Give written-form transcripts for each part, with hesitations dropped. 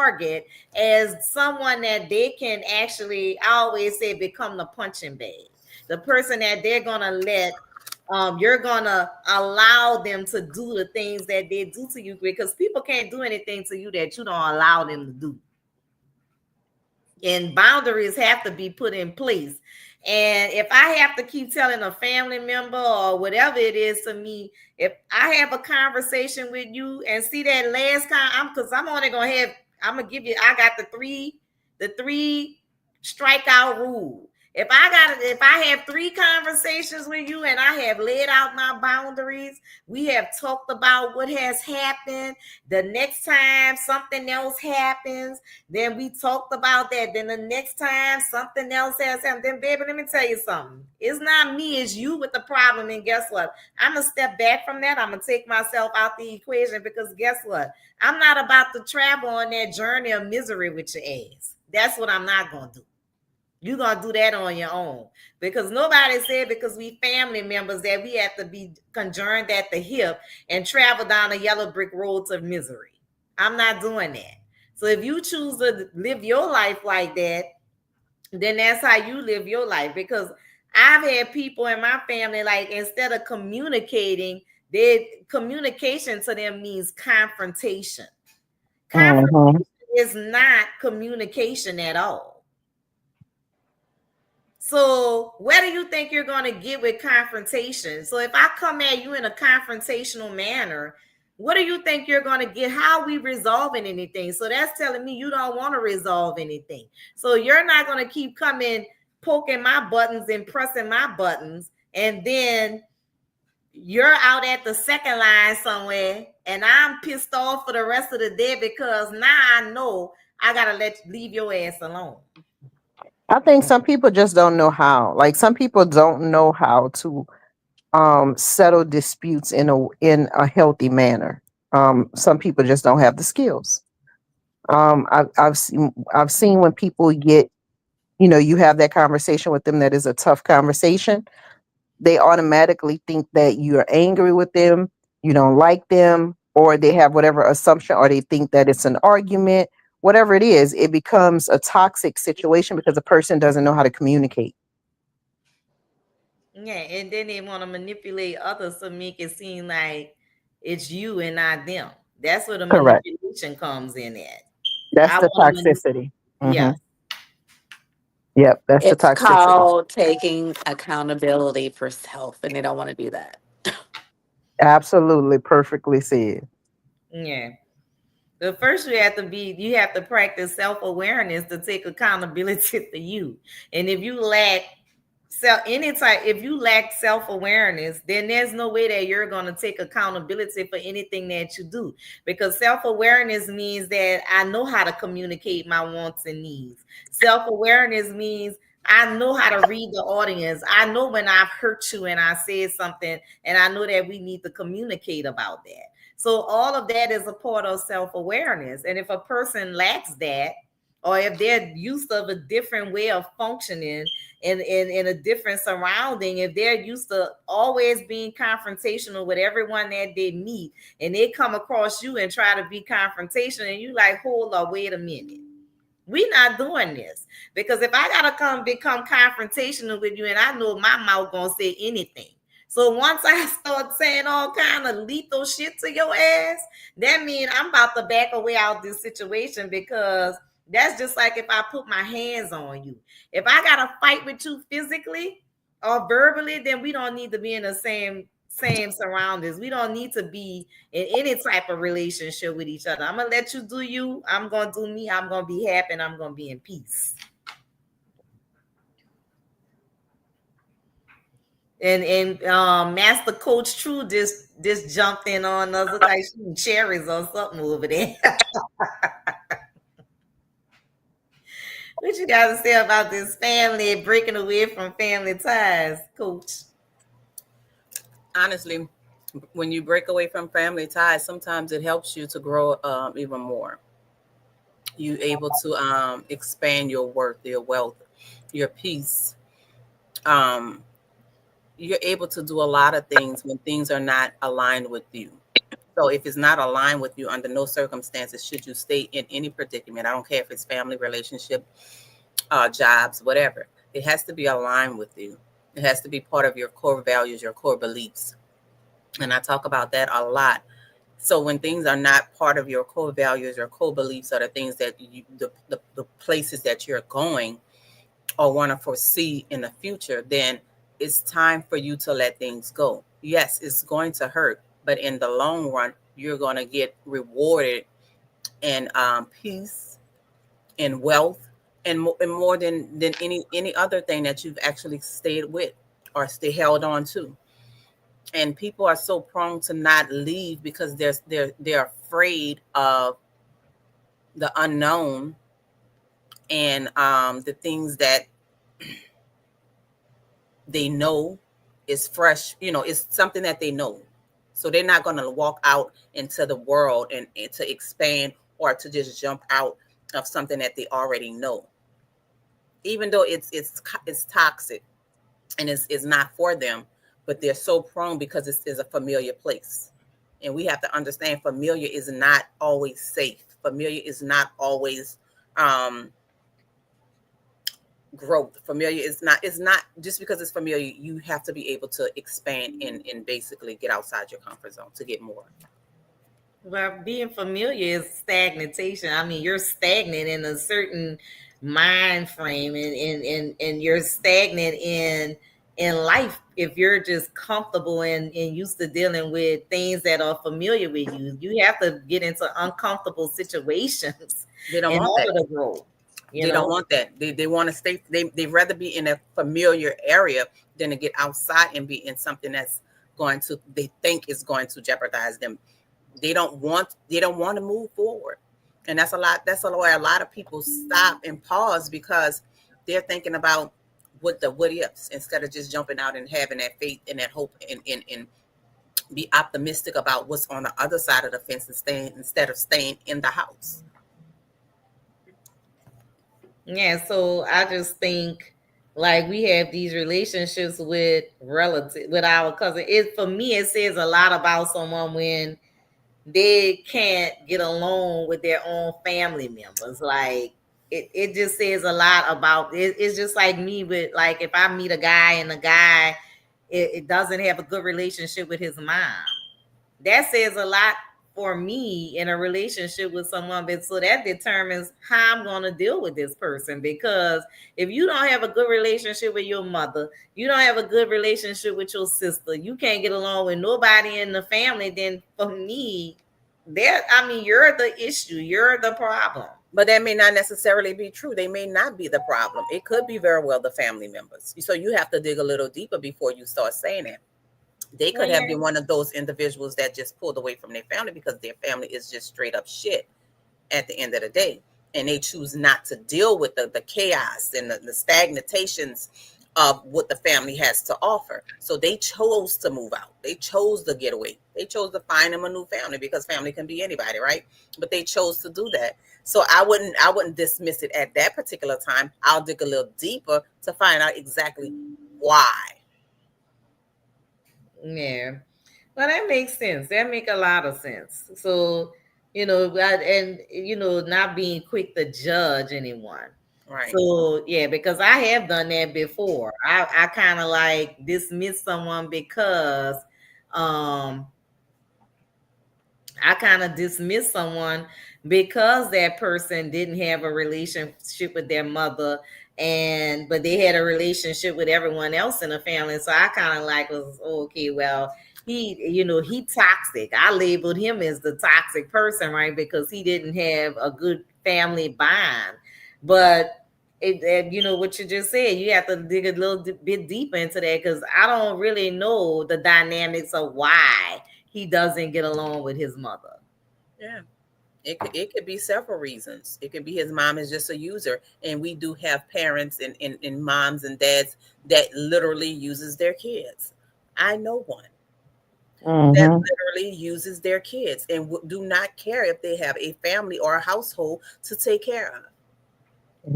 target as someone that they can actually, I always say, become the punching bag. The person that they're gonna let, you're gonna allow them to do the things that they do to you, because people can't do anything to you that you don't allow them to do. And boundaries have to be put in place. And if I have to keep telling a family member or whatever it is to me, if I have a conversation with you and see that last time, because I'm only gonna have, I'm gonna give you, I got the three strikeout rule. If I have 3 conversations with you and I have laid out my boundaries, we have talked about what has happened. The next time something else happens, then we talked about that. Then the next time something else has happened, then baby, let me tell you something. It's not me, it's you with the problem. And guess what? I'm gonna step back from that. I'm gonna take myself out the equation, because guess what? I'm not about to travel on that journey of misery with your ass. That's what I'm not gonna do. You're going to do that on your own, because nobody said because we family members that we have to be conjoined at the hip and travel down the yellow brick roads of misery. I'm not doing that. So if you choose to live your life like that, then that's how you live your life. Because I've had people in my family, like, instead of communicating, their communication to them means confrontation. Confrontation is not communication at all. So where do you think you're going to get with confrontation? So if I come at you in a confrontational manner, what do you think you're going to get? How are we resolving anything? So that's telling me you don't want to resolve anything. So you're not going to keep coming, poking my buttons and pressing my buttons, and then you're out at the second line somewhere, and I'm pissed off for the rest of the day because now I know I got to leave your ass alone. I think some people just don't know how. Like, some people don't know how to settle disputes in a healthy manner. Some people just don't have the skills. I've seen when people get, you have that conversation with them that is a tough conversation. They automatically think that you're angry with them, you don't like them, or they have whatever assumption, or they think that it's an argument. Whatever it is, it becomes a toxic situation because the person doesn't know how to communicate. Yeah, and then they want to manipulate others to make it seem like it's you and not them. That's where the Correct. manipulation comes in at. That's I the want to toxicity. yeah. Hmm. Yep, that's the It's toxicity. called taking accountability for self, and they don't want to do that. Absolutely, perfectly said. Yeah. The first you have to practice self-awareness to take accountability for you. And if you lack self-awareness, then there's no way that you're going to take accountability for anything that you do. Because self-awareness means that I know how to communicate my wants and needs. Self-awareness means I know how to read the audience. I know when I've hurt you and I said something, and I know that we need to communicate about that. So all of that is a part of self-awareness. And if a person lacks that, or if they're used to a different way of functioning in a different surrounding, if they're used to always being confrontational with everyone that they meet, and they come across you and try to be confrontational, and you like, hold up, wait a minute. We're not doing this. Because if I gotta come become confrontational with you, and I know my mouth gonna say anything. So once I start saying all kind of lethal shit to your ass, that means I'm about to back away out this situation, because that's just like if I put my hands on you. If I gotta fight with you physically or verbally, then we don't need to be in the same surroundings. We don't need to be in any type of relationship with each other. I'm gonna let you do you. I'm gonna do me. I'm gonna be happy, and I'm gonna be in peace. And Master Coach True just jumped in on us, look like shooting cherries or something over there. What you got to say about this family breaking away from family ties, Coach? Honestly, when you break away from family ties, sometimes it helps you to grow even more. You able to expand your worth, your wealth, your peace. Um, you're able to do a lot of things when things are not aligned with you. So if it's not aligned with you, under no circumstances should you stay in any predicament. I don't care if it's family, relationship, jobs, whatever. It has to be aligned with you. It has to be part of your core values, your core beliefs. And I talk about that a lot. So when things are not part of your core values or core beliefs, or the things that the places that you're going or want to foresee in the future, then it's time for you to let things go. Yes, it's going to hurt, but in the long run, you're going to get rewarded in peace and wealth, and more than any other thing that you've actually stayed with or stay held on to. And people are so prone to not leave because they're afraid of the unknown, and the things that they know is fresh, it's something that they know. So they're not going to walk out into the world and to expand, or to just jump out of something that they already know, even though it's toxic and it's not for them. But they're so prone because it's a familiar place. And we have to understand, familiar is not always safe. Familiar is not always growth. Familiar is not, it's not just because it's familiar, you have to be able to expand and basically get outside your comfort zone to get more. Well, being familiar is stagnation. I mean, you're stagnant in a certain mind frame, and you're stagnant in life if you're just comfortable and used to dealing with things that are familiar with you. You have to get into uncomfortable situations They don't in want order that. to grow. They don't want that. They want to stay. They rather be in a familiar area than to get outside and be in something that's going to, they think is going to jeopardize them. They don't want to move forward. And that's a lot. That's why a lot of people stop and pause, because they're thinking about what ifs, instead of just jumping out and having that faith and that hope, and be optimistic about what's on the other side of the fence, and staying, instead of staying in the house. Yeah, so I just think like we have these relationships with relative with our cousin. It for me it says a lot about someone when they can't get along with their own family members. Like it just says a lot about it. It's just like me with like if I meet a guy and the guy it doesn't have a good relationship with his mom. That says a lot for me in a relationship with someone. But so that determines how I'm going to deal with this person. Because if you don't have a good relationship with your mother, you don't have a good relationship with your sister, you can't get along with nobody in the family, then for me, you're the issue, you're the problem. But that may not necessarily be true. They may not be the problem. It could be very well the family members. So you have to dig a little deeper before you start saying it. They Well, could have yeah. been one of those individuals that just pulled away from their family because their family is just straight up shit at the end of the day. And they choose not to deal with the chaos and the stagnations of what the family has to offer. So they chose to move out. They chose to get away. They chose to find them a new family, because family can be anybody, right? But they chose to do that. So I wouldn't dismiss it at that particular time. I'll dig a little deeper to find out exactly why. Yeah. Well, that makes sense. That make a lot of sense. So, and not being quick to judge anyone. Right. So yeah, because I have done that before. I kind of like dismiss someone because um I kind of dismiss someone because that person didn't have a relationship with their mother, and but they had a relationship with everyone else in the family. So I kind of like was okay, well, he toxic. I labeled him as the toxic person, right? Because he didn't have a good family bond. But what you just said, you have to dig a little bit deeper into that, because I don't really know the dynamics of why he doesn't get along with his mother. Yeah. It could be several reasons. It could be his mom is just a user. And we do have parents and moms and dads that literally uses their kids. I know one that Mm-hmm. literally uses their kids and do not care if they have a family or a household to take care of.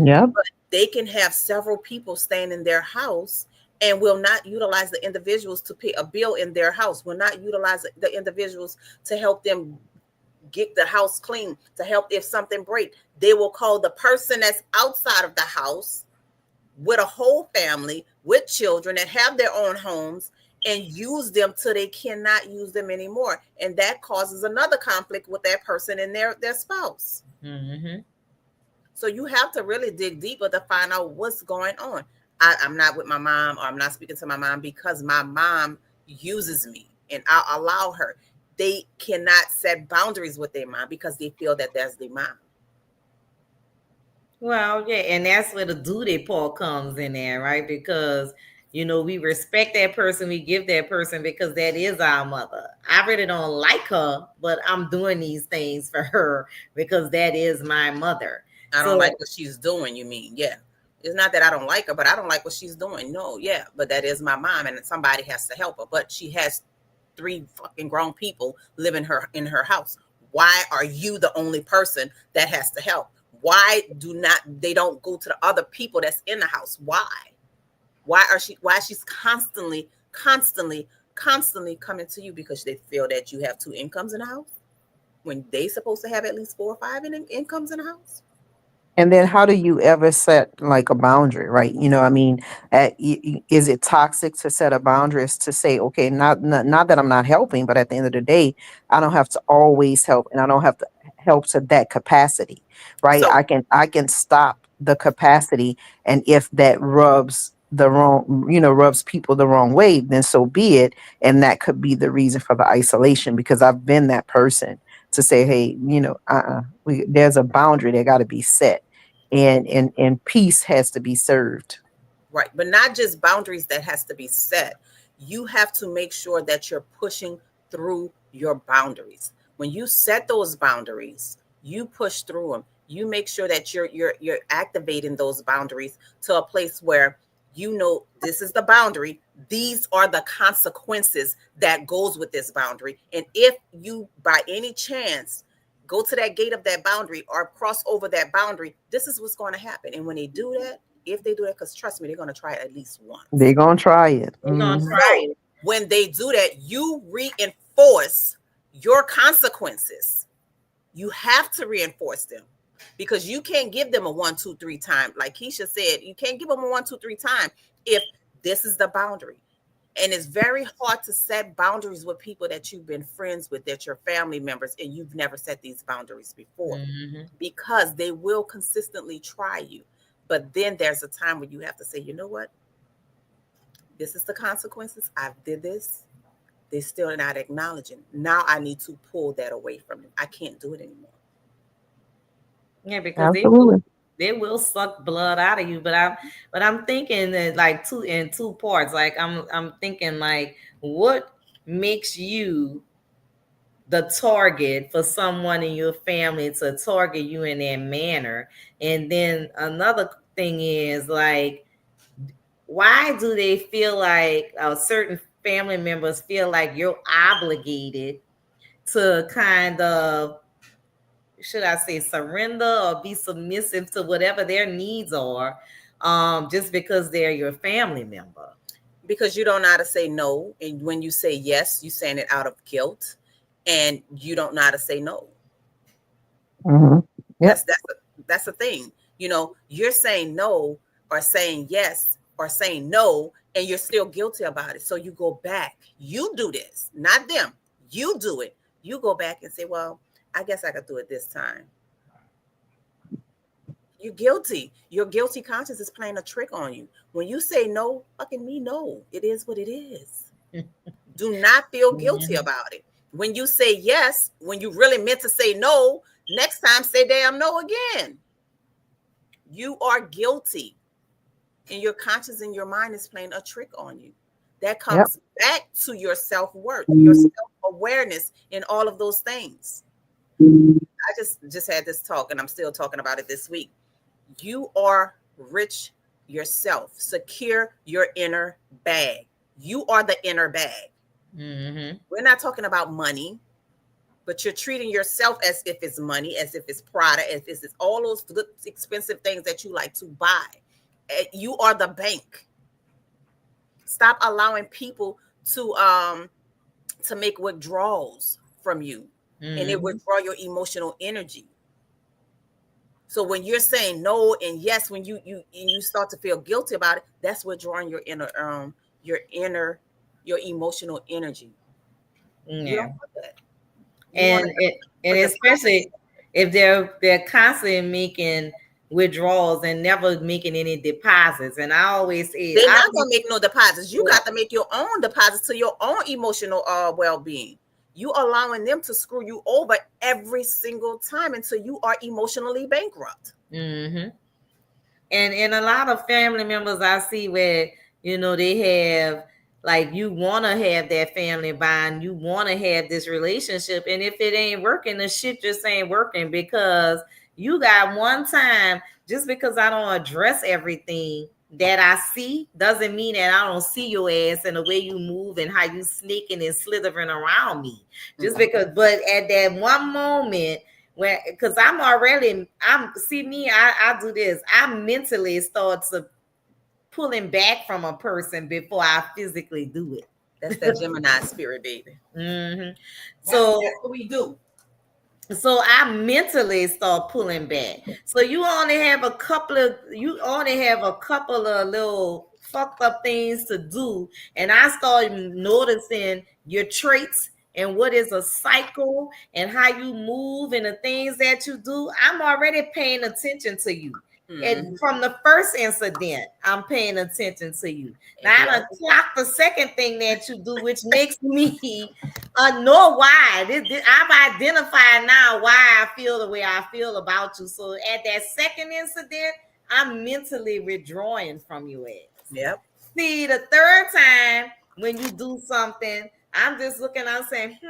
Yep. But they can have several people staying in their house and will not utilize the individuals to pay a bill in their house, will not utilize the individuals to help them get the house clean, to help if something break. They will call the person that's outside of the house with a whole family, with children that have their own homes, and use them till they cannot use them anymore. And that causes another conflict with that person and their spouse. Mm-hmm. So you have to really dig deeper to find out what's going on. I'm not with my mom, or I'm not speaking to my mom because my mom uses me, and I'll allow her. They cannot set boundaries with their mom because they feel that that's their mom. Well, yeah, and that's where the duty part comes in there, right? Because we respect that person, we give that person because that is our mother. I really don't like her, but I'm doing these things for her because that is my mother. I don't So like what she's doing, you mean? Yeah. It's not that I don't like her, but I don't like what she's doing. No, yeah. But that is my mom, and somebody has to help her. But she has 3 fucking grown people living in her house. Why are you the only person that has to help? Why they don't go to the other people that's in the house? Why she's constantly coming to you? Because they feel that you have 2 incomes in the house when they supposed to have at least 4 or 5 incomes in the house. And then how do you ever set like a boundary, right? I mean, is it toxic to set a boundary? Is to say, okay, not that I'm not helping, but at the end of the day, I don't have to always help, and I don't have to help to that capacity, right? So I can stop the capacity, and if that rubs people the wrong way, then so be it. And that could be the reason for the isolation, because I've been that person to say, hey, there's a boundary that got to be set, and peace has to be served. right, but not just boundaries that has to be set. You have to make sure that you're pushing through your boundaries. When you set those boundaries, you push through them. You make sure that you're activating those boundaries to a place where this is the boundary. These are the consequences that goes with this boundary. And if you by any chance go to that gate of that boundary or cross over that boundary, this is what's going to happen. And when they do that, if they do that, because trust me, they're going to try it at least once. They're gonna try it. we're gonna Mhm. try So it. when they do that, you reinforce your consequences. You have to reinforce them, because you can't give them a 1, 2, 3 time. Like Keisha said, you can't give them a 1, 2, 3 time if this is the boundary. And it's very hard to set boundaries with people that you've been friends with, that you're family members, and you've never set these boundaries before, Mm-hmm. because they will consistently try you. But then there's a time where you have to say, you know what? This is the consequences. I did this. They're still not acknowledging. Now I need to pull that away from them. I can't do it anymore. Yeah, because Absolutely. they will suck blood out of you. But I'm thinking that like two parts. Like I'm thinking like what makes you the target for someone in your family to target you in that manner. And then another thing is like, why do they feel like certain family members feel like you're obligated to kind of, should I say, surrender or be submissive to whatever their needs are, just because they're your family member? Because you don't know how to say no. And when you say yes, you're saying it out of guilt, and you don't know how to say no. Hmm. Yep. That's the thing. You're saying no or saying yes or saying no, and you're still guilty about it. So you go back. You do this, not them. You do it. You go back and say, well, I guess I could do it this time. You're guilty. Your guilty conscience is playing a trick on you. When you say no, fucking me, no. It is what it is. Do not feel guilty about it. When you say yes, when you really meant to say no, next time say damn no again. You are guilty, and your conscience and your mind is playing a trick on you. That Yep. comes back to your self-worth, your self-awareness, and all of those things. I just had this talk, and I'm still talking about it this week. You are rich yourself. Secure your inner bag. You are the inner bag. Mm-hmm. We're not talking about money, but you're treating yourself as if it's money, as if it's product, as if it's all those good, expensive things that you like to buy. You are the bank. Stop allowing people to make withdrawals from you, and it withdraw your emotional energy. So when you're saying no and yes, when you start to feel guilty about it, that's withdrawing your your emotional energy. You don't want that. And especially if they're constantly making withdrawals and never making any deposits. And I always say they're not gonna make no deposits. You got to make your own deposits to your own emotional well-being. You allowing them to screw you over every single time until you are emotionally bankrupt. And a lot of family members I see where, you know, they have, like, you want to have that family bond, you want to have this relationship, and if it ain't working, the shit just ain't working, because you got one time. Just because I don't address everything that I see doesn't mean that I don't see your ass and the way you move and how you sneaking and slithering around me. Just because, but at that one moment, when, because I do this, I mentally start to pulling back from a person before I physically do it. That's that Gemini spirit, baby. So that's what we do. So I mentally start pulling back. So you only have a couple of little fucked up things to do, and I start noticing your traits and what is a cycle and how you move and the things that you do. I'm already paying attention to you. And from the first incident, I'm paying attention to you. Now I done clocked the second thing that you do, which makes me know why. I've identified now why I feel the way I feel about you. So at that second incident, I'm mentally withdrawing from your ass. Yep. See, the third time when you do something, I'm just looking, I'm saying,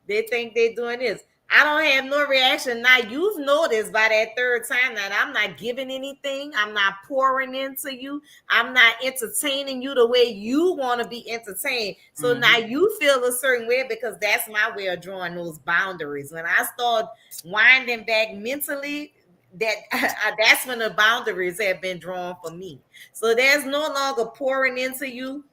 they think they're doing this. I don't have no reaction. Now you've noticed by that third time that I'm not giving anything. I'm not pouring into you. I'm not entertaining you the way you want to be entertained. So now you feel a certain way, because that's my way of drawing those boundaries. When I start winding back mentally, that's when the boundaries have been drawn for me. So there's no longer pouring into you.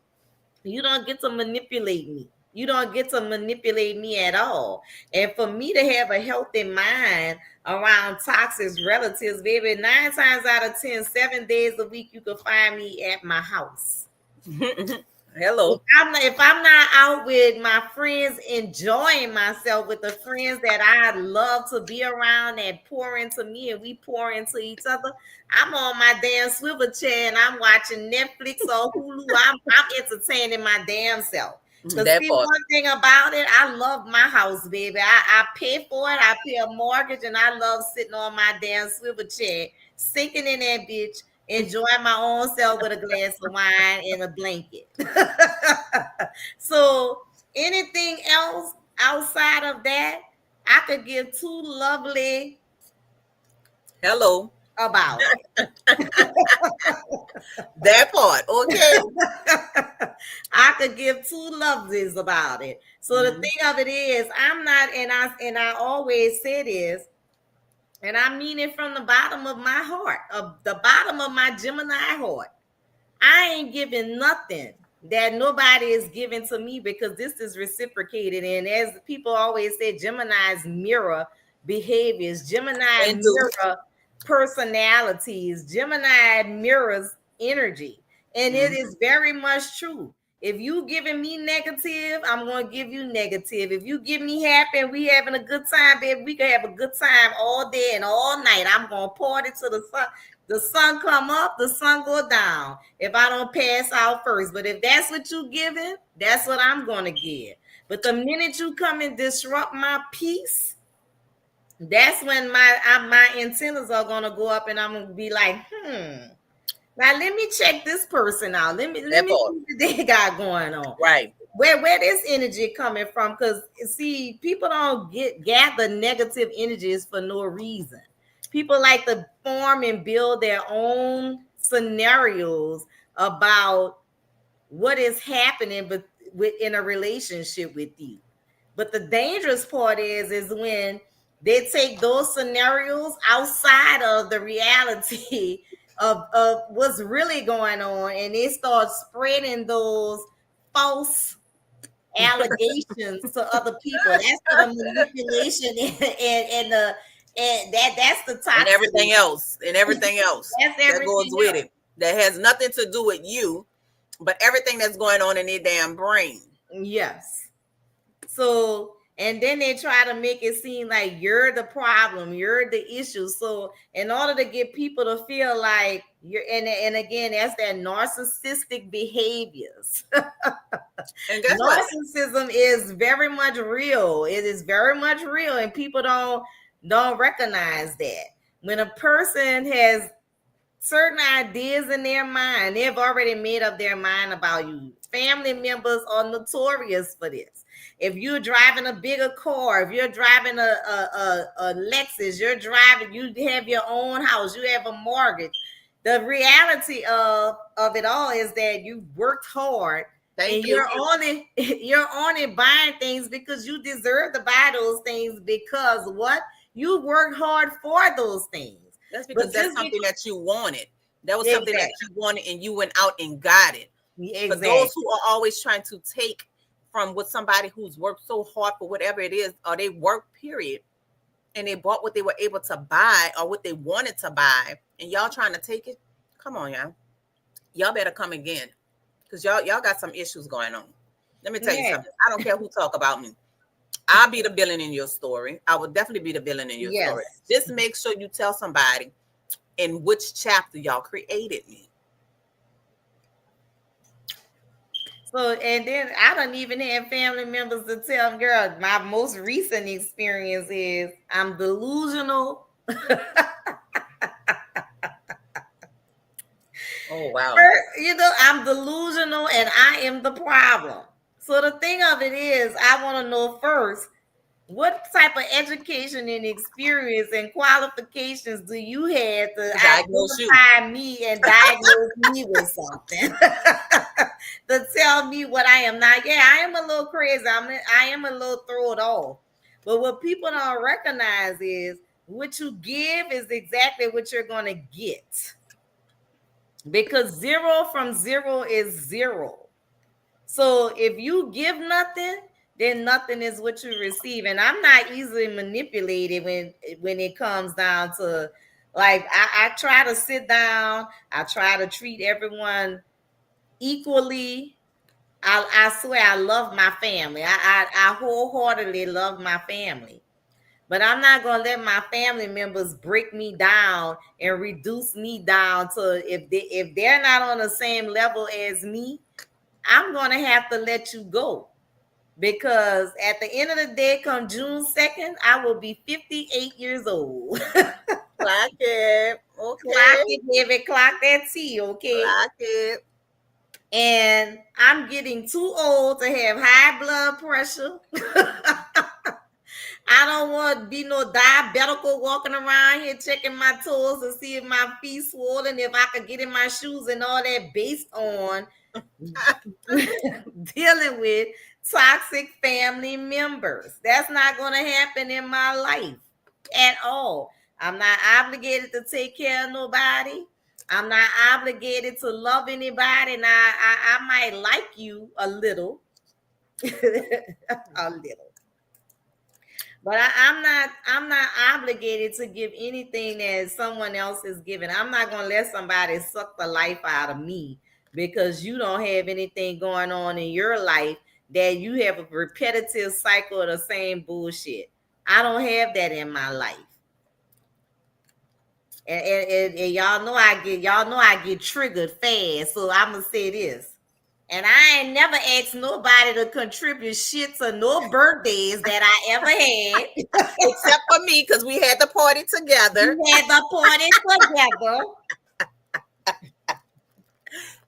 You don't get to manipulate me. You don't get to manipulate me at all. And for me to have a healthy mind around toxic relatives, baby, 9 times out of 10, 7 days a week, you can find me at my house. Hello. If I'm not out with my friends, enjoying myself with the friends that I love to be around and pour into me and we pour into each other, I'm on my damn swivel chair and I'm watching Netflix or Hulu. I'm entertaining my damn self. Because one thing about it, I love my house, baby. I pay for it. I pay a mortgage, and I love sitting on my damn swivel chair, sinking in that bitch, enjoying my own self with a glass of wine and a blanket. So anything else outside of that, I could give two lovely hello about it. That part, okay. I could give two lovelies about it. So the thing of it is, I'm not, and I always say this, and I mean it from the bottom of my heart, of the bottom of my Gemini heart. I ain't giving nothing that nobody is giving to me, because this is reciprocated. And as people always say, Gemini's mirror behaviors, Gemini mirror personalities, Gemini mirrors energy. And it is very much true. If you giving me negative, I'm going to give you negative. If you give me happy and we having a good time, baby, we can have a good time all day and all night. I'm going to party till the sun. The sun come up, the sun go down. If I don't pass out first. But if that's what you giving, that's what I'm going to give. But the minute you come and disrupt my peace, that's when my antennas are going to go up, and I'm going to be like, now let me check this person out. Let me see what they got going on. Right. Where this energy coming from? Because see, people don't gather negative energies for no reason. People like to form and build their own scenarios about what is happening in a relationship with you. But the dangerous part is when they take those scenarios outside of the reality of what's really going on, and they start spreading those false allegations to other people. That's for the manipulation and the and that's the and toxic. everything else, That's that goes everything with else. it. That has nothing to do with you, but everything that's going on in their damn brain. Yes. So, and then they try to make it seem like you're the problem, you're the issue. So, in order to get people to feel like you're, and again, that's that narcissistic behaviors. And guess what? Narcissism is very much real. It is very much real, and people don't recognize that. When a person has certain ideas in their mind, they've already made up their mind about you. Family members are notorious for this. If you're driving a bigger car, if you're driving a Lexus, you have your own house, you have a mortgage. The reality of it all is that you worked hard. Thank And you. you're only buying things because you deserve to buy those things, because what? You worked hard for those things. That's because But that's just something that you wanted. That was Exactly. something that you wanted, and you went out and got it. Exactly. For those who are always trying to take from what somebody who's worked so hard for whatever it is, or they work period, and they bought what they were able to buy or what they wanted to buy, and y'all trying to take it, come on, y'all better come again, because y'all got some issues going on. Let me tell you something. I don't care who talk about me. I'll be the villain in your story. I will definitely be the villain in your story. Just make sure you tell somebody in which chapter y'all created me. So, and then I don't even have family members to tell them, girl, my most recent experience is I'm delusional. Oh, wow. I'm delusional and I am the problem. So the thing of it is, I want to know first, what type of education and experience and qualifications do you have to identify me and diagnose me with something? To tell me what I am not. Yeah, I am a little crazy. I am a little thrown off. But what people don't recognize is what you give is exactly what you're going to get. Because 0 from 0 is 0. So if you give nothing, then nothing is what you receive. And I'm not easily manipulated when it comes down to, like, I try to sit down. I try to treat everyone equally. I swear I love my family. I wholeheartedly love my family. But I'm not going to let my family members break me down and reduce me down to, if they're not on the same level as me, I'm going to have to let you go. Because at the end of the day, come June 2nd, I will be 58 years old. Clock it. Okay. Clock it, baby. Clock that T, okay? Clock it. And I'm getting too old to have high blood pressure. I don't want to be no diabetical walking around here checking my toes to see if my feet swollen, if I could get in my shoes and all that, based on dealing with toxic family members. That's not going to happen in my life at all. I'm not obligated to take care of nobody. I'm not obligated to love anybody. Now, I might like you a little. A little. But I'm not obligated to give anything that someone else is giving. I'm not going to let somebody suck the life out of me because you don't have anything going on in your life, that you have a repetitive cycle of the same bullshit. I don't have that in my life. And y'all know I get triggered fast. So I'm gonna say this. And I ain't never asked nobody to contribute shit to no birthdays that I ever had. Except for me, because we had the party together. We had the party together.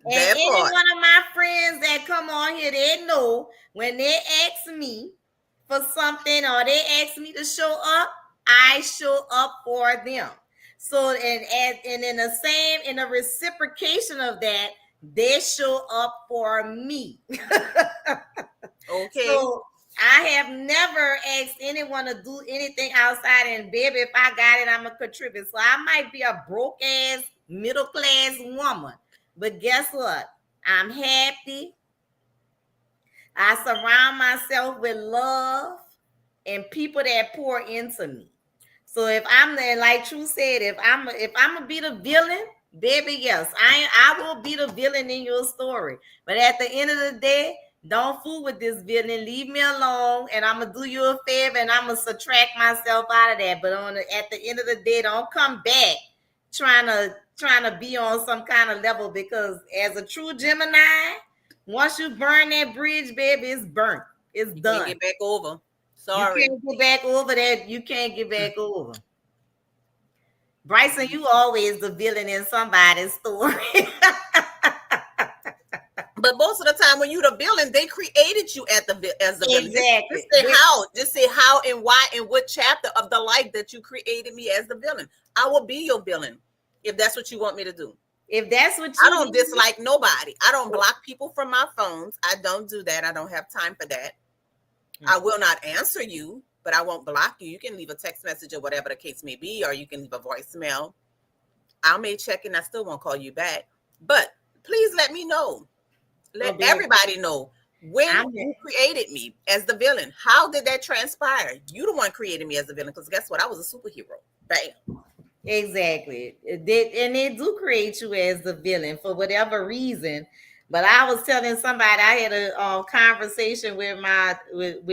And any one of my friends that come on here, they know when they ask me for something or they ask me to show up, I show up for them. So and in the reciprocation of that, they show up for me. Okay. So I have never asked anyone to do anything outside, and baby, if I got it, I'm gonna contribute. So I might be a broke ass middle class woman. But guess what? I'm happy. I surround myself with love and people that pour into me. So if I'm there, like True said, if I'm gonna be the villain, baby, yes, I will be the villain in your story. But at the end of the day, don't fool with this villain. Leave me alone, and I'm gonna do you a favor, and I'm gonna subtract myself out of that. But at the end of the day, don't come back trying to be on some kind of level, because as a true Gemini, once you burn that bridge, baby, it's burnt. It's You done. can't get back over. Sorry. You can't get back over that. You can't get back over. Bryson, you always the villain in somebody's story. But most of the time, when you the villain, they created you as the villain. Exactly. Just say how and why and what chapter of the life that you created me as the villain. I will be your villain if that's what you want me to do. If that's what I don't dislike nobody. I don't block people from my phones. I don't do that. I don't have time for that. I will not answer you, but I won't block you. You can leave a text message or whatever the case may be, or you can leave a voicemail. I may check and I still won't call you back. But please let me know. Let everybody know when you created me as the villain. How did that transpire? You the one created me as the villain, because guess what? I was a superhero. Bam. Exactly. And they do create you as the villain for whatever reason. But I was telling somebody, I had a conversation with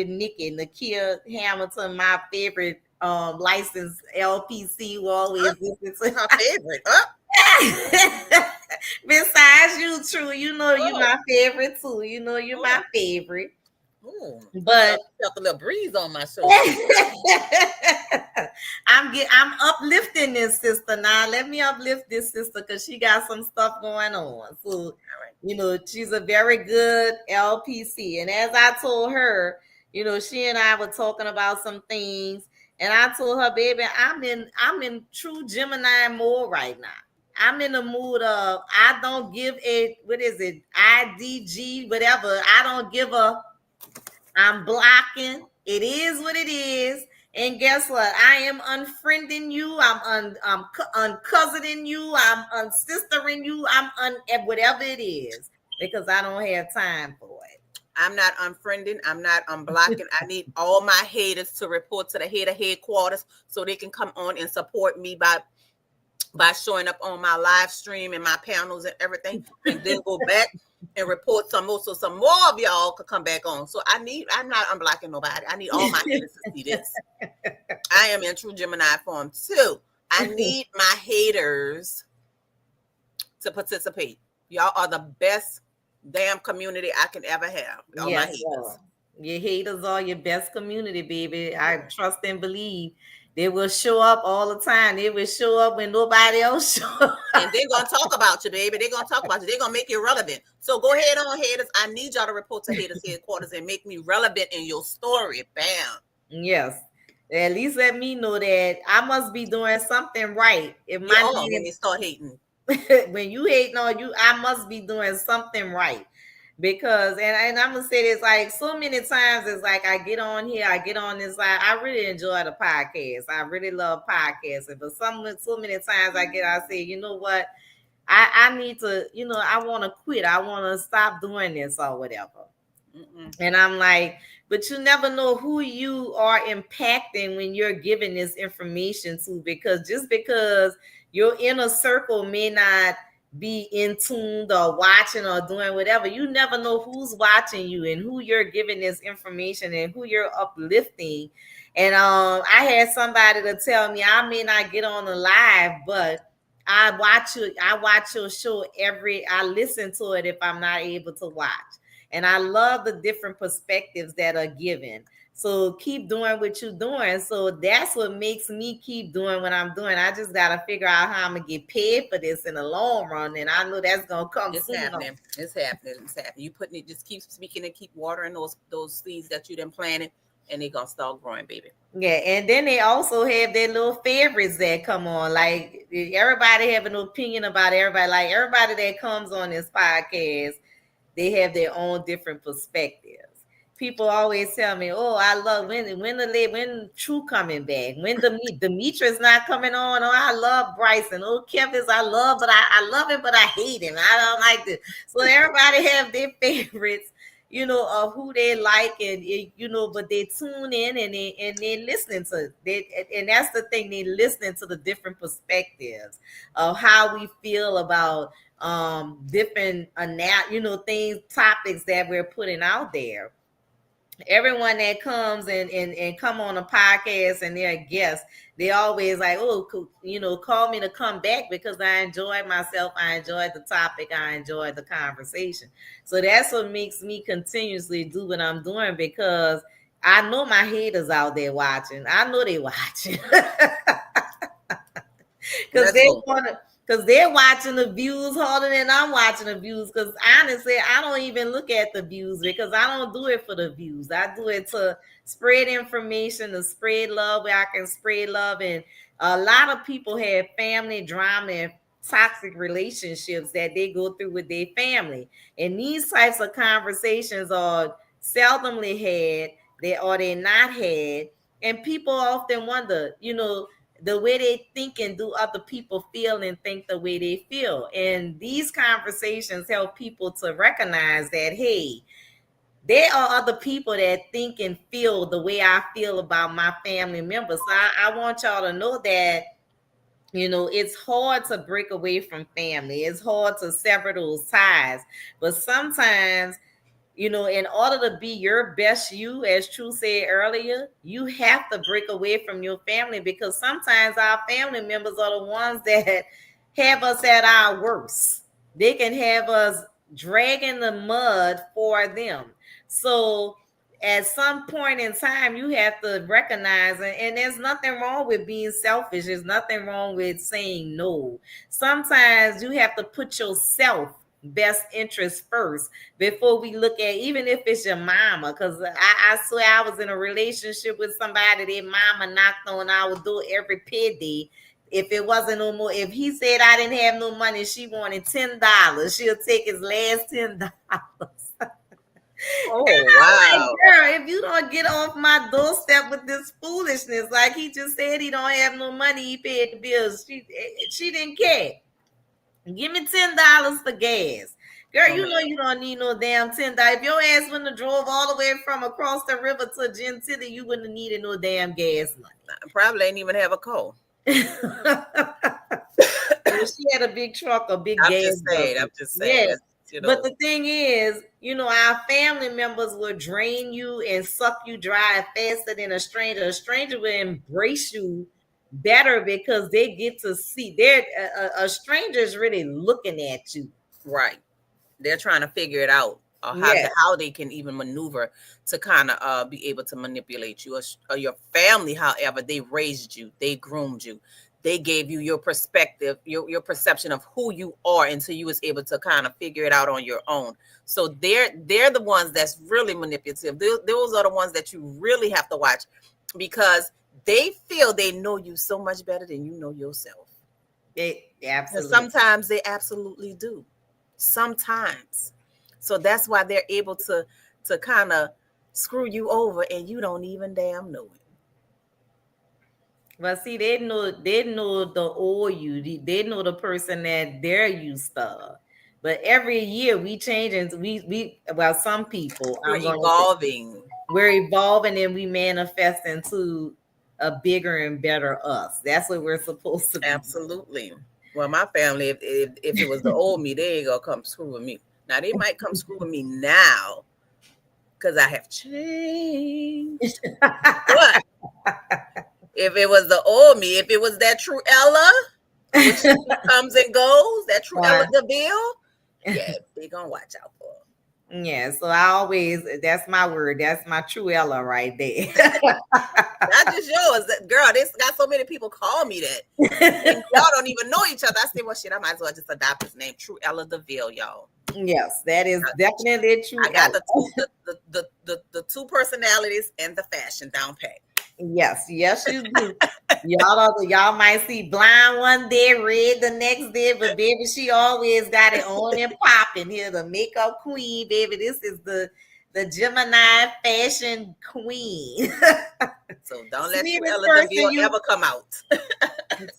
Nikki, Nakia Hamilton, my favorite licensed LPC, who always listens to her favorite. Besides you, True, you know you're my favorite too. You know you're my favorite. Ooh, but felt a little breeze on my shoulder. I'm uplifting this sister now. Let me uplift this sister, because she got some stuff going on. So, you know, she's a very good LPC. And as I told her, you know, she and I were talking about some things, and I told her, baby, I'm in true Gemini mode right now. I'm in the mood of, I don't give a, what is it, IDG, whatever. I don't give a, I'm blocking. It is what it is. And guess what? I am unfriending you. I'm uncousining you. I'm unsistering you. I'm whatever it is, because I don't have time for it. I'm not unfriending. I'm not unblocking. I need all my haters to report to the hater headquarters so they can come on and support me by showing up on my live stream and my panels and everything, and then go back and report some more, so some more of y'all could come back on. So I'm not unblocking nobody. I need all my haters to see this. I am in true Gemini form too. I need my haters to participate. Y'all are the best damn community I can ever have. All my haters. Your haters are your best community, baby. I trust and believe. They will show up all the time. They will show up when nobody else shows up. And they're going to talk about you, baby. They're going to talk about you. They're going to make you relevant. So go ahead on, haters. I need y'all to report to haters headquarters and make me relevant in your story. Bam. Yes. At least let me know that I must be doing something right. If when they start hating. When you hating on you, I must be doing something right. Because and I'm gonna say this, like, so many times, it's like I get on here, I get on this line. I really enjoy the podcast. I really love podcasting. But so many times I say, you know what? I need to, you know, I want to quit. I want to stop doing this or whatever. And I'm like, but you never know who you are impacting when you're giving this information to, because just because your inner circle may not be in tuned or watching or doing whatever, you never know who's watching you and who you're giving this information and who you're uplifting. And I had somebody to tell me, I may not get on the live, but I watch your show I listen to it if I'm not able to watch. And I love the different perspectives that are given. So keep doing what you're doing. So that's what makes me keep doing what I'm doing. I just got to figure out how I'm going to get paid for this in the long run. And I know that's going to come soon. It's happening. You putting it, just keep speaking and keep watering those seeds that you done planted, and they're going to start growing, baby. Yeah. And then they also have their little favorites that come on. Like, everybody have an opinion about everybody. Like, everybody that comes on this podcast, they have their own different perspectives. people always tell me, "Oh, I love when True coming back, when Demetrius not coming on. Oh, I love Bryson. Oh, Kevin, I love him, but I hate him. I don't like this." So everybody have their favorites, of who they like, and but they tune in and they listening to they, and that's the thing, they listening to the different perspectives of how we feel about different things, topics that we're putting out there. Everyone that comes and come on a podcast and they're a guest, they always like, oh, call me to come back because I enjoyed myself, I enjoyed the topic, I enjoyed the conversation. So that's what makes me continuously do what I'm doing, because I know my haters out there watching. I know they watching. Because they're watching the views harder than I'm watching the views. Because honestly, I don't even look at the views, because I don't do it for the views. I do it to spread information, to spread love where I can spread love. And a lot of people have family drama and toxic relationships that they go through with their family. And these types of conversations are seldomly had, they're not had. And people often wonder, the way they think and do other people feel and think the way they feel. And these conversations help people to recognize that, hey, there are other people that think and feel the way I feel about my family members. So I want y'all to know that, it's hard to break away from family. It's hard to sever those ties. But sometimes, in order to be your best you, as True said earlier, you have to break away from your family, because sometimes our family members are the ones that have us at our worst. They can have us dragging the mud for them. So at some point in time, you have to recognize it. And there's nothing wrong with being selfish. There's nothing wrong with saying no. Sometimes you have to put yourself best interest first before we look at, even if it's your mama. Because I swear I was in a relationship with somebody, their mama knocked on our door every payday. If it wasn't no more, if he said I didn't have no money, she wanted $10, she'll take his last $10. Oh, wow. Like, girl, if you don't get off my doorstep with this foolishness, like he just said he don't have no money, he paid the bills, she didn't care. Give me $10 for gas. Girl, you don't need no damn $10. If your ass wouldn't have drove all the way from across the river to Gentilly, you wouldn't have needed no damn gas money. Probably ain't even have a car. She had a big truck, a big I'm gas. I'm just saying. Yes. But the thing is, our family members will drain you and suck you dry faster than a stranger. A stranger will embrace you better because they get to see a stranger is really looking at you. Right. They're trying to figure it out, how they can even maneuver to kind of be able to manipulate you, or your family. However, they raised you, they groomed you, they gave you your perspective, your perception of who you are, until you was able to kind of figure it out on your own. So they're the ones that's really manipulative. Those are the ones that you really have to watch, because they feel they know you so much better than you know yourself. Absolutely. Sometimes they absolutely do. Sometimes. So that's why they're able to kind of screw you over, and you don't even damn know it. But see, they know the old you. They know the person that they're used to. But every year we change, and some people we're evolving. We're evolving, and we manifest into a bigger and better us. That's what we're supposed to be. Absolutely. Well, my family, if it was the old me, they ain't gonna come screw with me. Now they might come screw with me now, because I have changed. But if it was the old me, if it was that true Ella, which comes and goes, that true Ella DeVille, yeah, they gonna watch out for her. Yeah, so that's my word. That's my true Ella right there. Not just yours, girl. This got so many people call me that. And y'all don't even know each other. I say, well, shit, I might as well just adopt his name, True Ella DeVille, y'all. Yes, that is definitely true. I got the two personalities and the fashion down pat. Yes, you do. y'all might see blind one day, red the next day, but baby, she always got it on and popping here. The makeup queen, baby. This is the the Gemini fashion queen. So don't let Sweetest Cruella person DeVille you ever come out.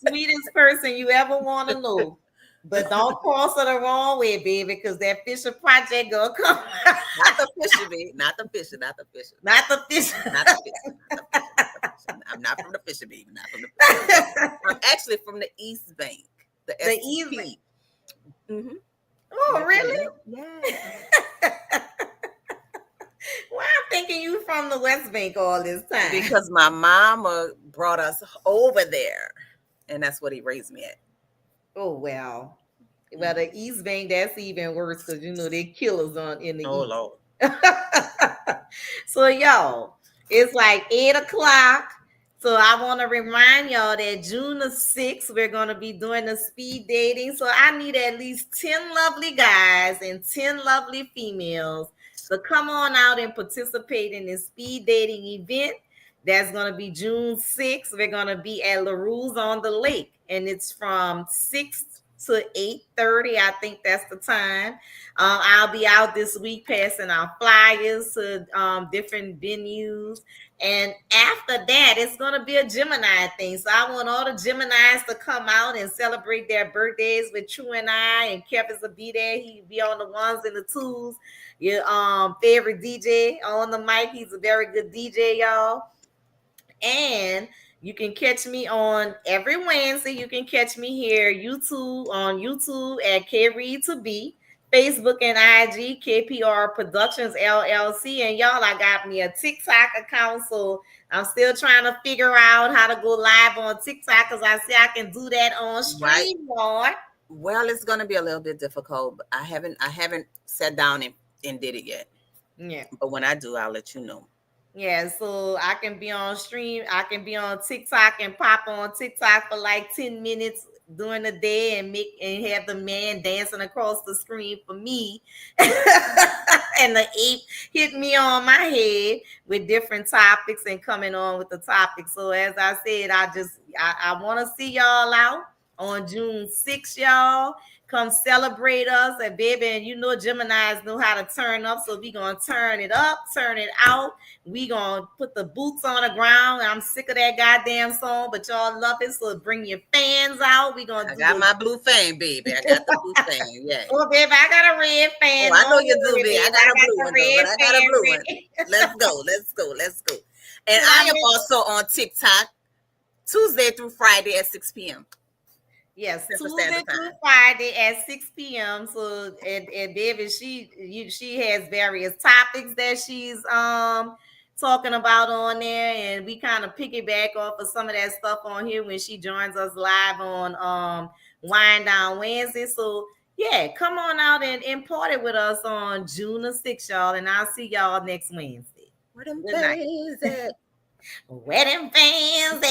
sweetest person you ever want to know. But don't cross her the wrong way, baby, because that Fisher project gonna come. Not the Fisher, baby. Not the Fisher. Not the Fisher. Not the Fisher. Not the Fisher. Not the Fisher. Not the Fisher. I'm not from the Fisher, baby. Not from the Fisher. I'm actually from the East Bank, the The STP. East. Mm-hmm. Oh, really? Yeah. Why I'm thinking you from the West Bank all this time? Because my mama brought us over there, and that's what he raised me at. Oh well. Well, the East Bank, that's even worse because you know they killers on in the Oh East. Lord. So y'all, it's like 8 o'clock. So I want to remind y'all that June the 6th, we're going to be doing the speed dating. So I need at least 10 lovely guys and 10 lovely females to come on out and participate in this speed dating event. That's going to be June 6th. We're going to be at LaRue's on the Lake, and it's from 6 to 8:30. I think that's the time. I'll be out this week passing out flyers to different venues. And after that, it's going to be a Gemini thing. So I want all the Geminis to come out and celebrate their birthdays with True and I. And Kevin will be there. He'll be on the ones and the twos. Your favorite DJ on the mic. He's a very good DJ, y'all. And you can catch me on every Wednesday. You can catch me here on YouTube at K Reed to Be, Facebook and IG KPR Productions LLC. And y'all, I got me a TikTok account, so I'm still trying to figure out how to go live on TikTok because I see I can do that on StreamYard. Well, it's gonna be a little bit difficult. But I haven't sat down and did it yet. Yeah. But when I do, I'll let you know. Yeah, so I can be on TikTok and pop on TikTok for like 10 minutes during the day and have the man dancing across the screen for me. And the ape hit me on my head with different topics and coming on with the topics. So as I said, I want to see y'all out on June 6th, y'all. Come celebrate us. And baby, and you know Geminis know how to turn up. So we gonna turn it up, turn it out. We gonna put the boots on the ground. I'm sick of that goddamn song, but y'all love it. So bring your fans out. We gonna I got my blue fan, baby. I got the blue fan. Yeah. Oh, baby, I got a red fan. Oh, I know you do, baby. I got a blue one, though, but I got a blue one. Let's go. And I am also on TikTok Tuesday through Friday at 6 p.m. Yes, Tuesday through Friday at 6 p.m. So and baby, she has various topics that she's talking about on there, and we kind of piggyback off of some of that stuff on here when she joins us live on Wind Down Wednesday. So yeah, come on out and party with us on June the 6th, y'all, and I'll see y'all next Wednesday. Good night. Wedding fans.